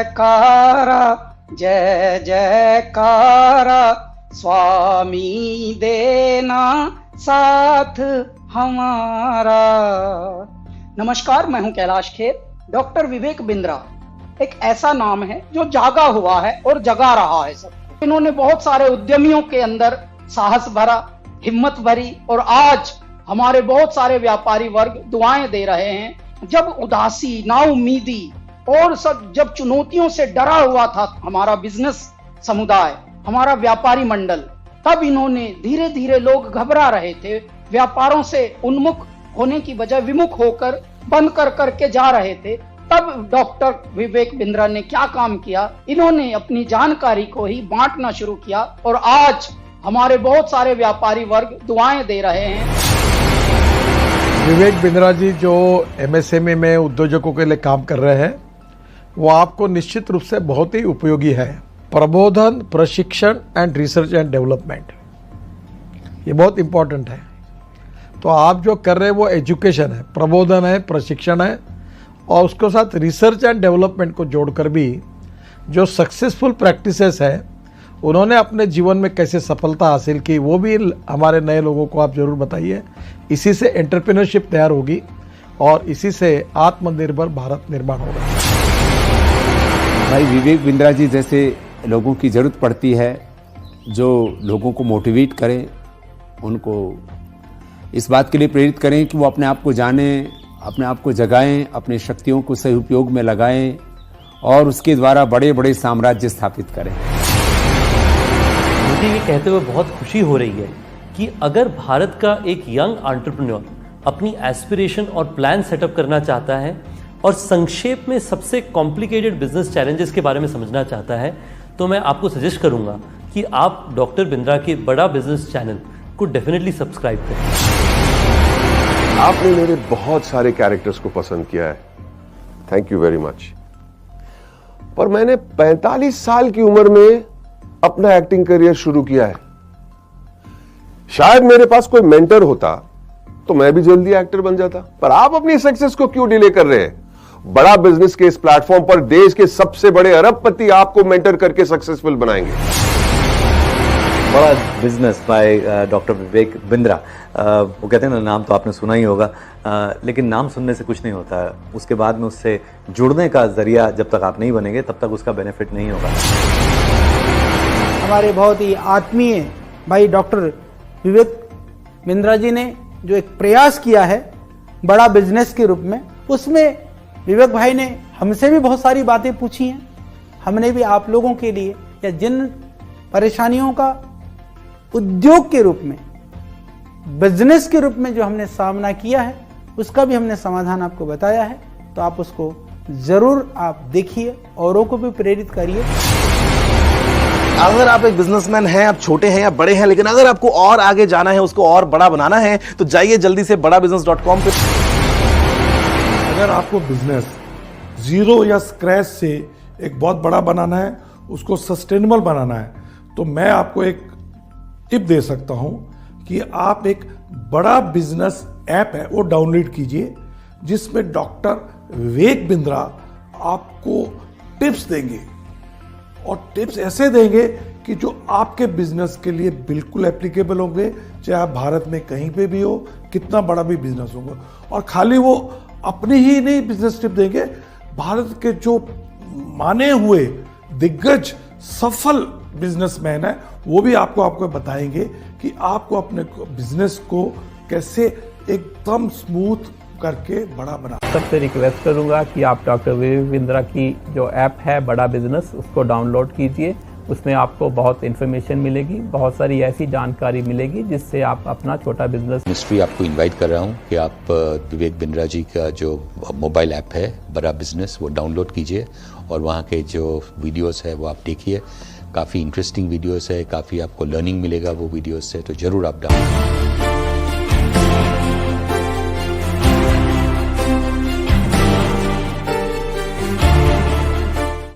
जयकारा जय जयकारा, स्वामी देना साथ हमारा। नमस्कार, मैं हूं कैलाश खेर। डॉक्टर विवेक बिंद्रा एक ऐसा नाम है जो जागा हुआ है और जगा रहा है सबको। इन्होंने बहुत सारे उद्यमियों के अंदर साहस भरा, हिम्मत भरी, और आज हमारे बहुत सारे व्यापारी वर्ग दुआएं दे रहे हैं। जब उदासी, नाउमीदी और सब जब चुनौतियों से डरा हुआ था हमारा बिजनेस समुदाय, हमारा व्यापारी मंडल, तब इन्होंने धीरे धीरे, लोग घबरा रहे थे, व्यापारों से उन्मुख होने की बजाय विमुख होकर बंद कर करके जा रहे थे, तब डॉक्टर विवेक बिंद्रा ने क्या काम किया, इन्होंने अपनी जानकारी को ही बांटना शुरू किया और आज हमारे बहुत सारे व्यापारी वर्ग दुआएं दे रहे हैं। विवेक बिंद्रा जी जो एमएसएमई में उद्योजकों के लिए काम कर रहे हैं, वो आपको निश्चित रूप से बहुत ही उपयोगी है। प्रबोधन, प्रशिक्षण एंड रिसर्च एंड डेवलपमेंट, ये बहुत इंपॉर्टेंट है। तो आप जो कर रहे हैं वो एजुकेशन है, प्रबोधन है, प्रशिक्षण है, और उसके साथ रिसर्च एंड डेवलपमेंट को जोड़कर भी जो सक्सेसफुल प्रैक्टिसेस है उन्होंने अपने जीवन में कैसे सफलता हासिल की, वो भी हमारे नए लोगों को आप जरूर बताइए। इसी से एंटरप्रेन्योरशिप तैयार होगी और इसी से आत्मनिर्भर भारत निर्माण होगा। भाई विवेक बिंद्रा जी जैसे लोगों की ज़रूरत पड़ती है, जो लोगों को मोटिवेट करें, उनको इस बात के लिए प्रेरित करें कि वो अपने आप को जानें, अपने आप को जगाएं, अपने शक्तियों को सही उपयोग में लगाएं और उसके द्वारा बड़े बड़े साम्राज्य स्थापित करें। मुझे ये कहते हुए बहुत खुशी हो रही है कि अगर भारत का एक यंग एंटरप्रेन्योर अपनी एस्पिरेशन और प्लान सेटअप करना चाहता है और संक्षेप में सबसे कॉम्प्लिकेटेड बिजनेस चैलेंजेस के बारे में समझना चाहता है, तो मैं आपको सजेस्ट करूंगा कि आप डॉक्टर बिंद्रा के बड़ा बिजनेस चैनल को डेफिनेटली सब्सक्राइब करें। आपने मेरे बहुत सारे कैरेक्टर्स को पसंद किया है, थैंक यू वेरी मच। पर मैंने 45 साल की उम्र में अपना एक्टिंग करियर शुरू किया है। शायद मेरे पास कोई मेंटर होता तो मैं भी जल्दी एक्टर बन जाता। पर आप अपनी सक्सेस को क्यों डिले कर रहे हैं? बड़ा बिजनेस के इस प्लेटफॉर्म पर देश के सबसे बड़े अरबपति आपको मेंटर करके सक्सेसफुल बनाएंगे। बड़ा business by doctor Vivek Bindra. वो कहते हैं ना, नाम तो आपने सुना ही होगा, लेकिन नाम सुनने से कुछ नहीं होता है। उसके बाद में उससे जुड़ने का जरिया जब तक आप नहीं बनेंगे तब तक उसका बेनिफिट नहीं होगा। हमारे बहुत ही आत्मीय भाई डॉक्टर विवेक बिंद्रा जी ने जो एक प्रयास किया है बड़ा बिजनेस के रूप में, उसमें विवेक भाई ने हमसे भी बहुत सारी बातें पूछी हैं। हमने भी आप लोगों के लिए, या जिन परेशानियों का उद्योग के रूप में, बिजनेस के रूप में जो हमने सामना किया है, उसका भी हमने समाधान आपको बताया है। तो आप उसको जरूर आप देखिए, औरों को भी प्रेरित करिए। अगर आप एक बिजनेसमैन हैं, आप छोटे हैं या बड़े हैं, लेकिन अगर आपको और आगे जाना है, उसको और बड़ा बनाना है, तो जाइए जल्दी से badabusiness.com पे। अगर आपको बिजनेस जीरो या स्क्रैच से एक बहुत बड़ा बनाना है, उसको सस्टेनेबल बनाना है, तो मैं आपको एक टिप दे सकता हूं कि आप एक बड़ा बिजनेस ऐप है वो डाउनलोड कीजिए, जिसमें डॉक्टर विवेक बिंद्रा आपको टिप्स देंगे, और टिप्स ऐसे देंगे कि जो आपके बिजनेस के लिए बिल्कुल एप्लीकेबल होंगे, चाहे आप भारत में कहीं पे भी हो, कितना बड़ा भी बिजनेस होगा। और खाली वो अपनी ही नहीं बिजनेस टिप देंगे, भारत के जो माने हुए दिग्गज सफल बिजनेसमैन है वो भी आपको बताएंगे कि आपको अपने बिजनेस को कैसे एकदम स्मूथ करके बड़ा बना। सबसे रिक्वेस्ट करूंगा कि आप डॉक्टर विवेक बिंद्रा की जो ऐप है बड़ा बिजनेस, उसको डाउनलोड कीजिए। उसमें आपको बहुत इन्फॉर्मेशन मिलेगी, बहुत सारी ऐसी जानकारी मिलेगी जिससे आप अपना छोटा बिजनेस। मिस्ट्री आपको इनवाइट कर रहा हूं कि आप विवेक बिंद्रा जी का जो मोबाइल ऐप है बड़ा बिजनेस, वो डाउनलोड कीजिए और वहाँ के जो वीडियोस है वो आप देखिए। काफ़ी इंटरेस्टिंग वीडियोस है, काफ़ी आपको लर्निंग मिलेगा वो वीडियोस से, तो ज़रूर आप डाउनलोड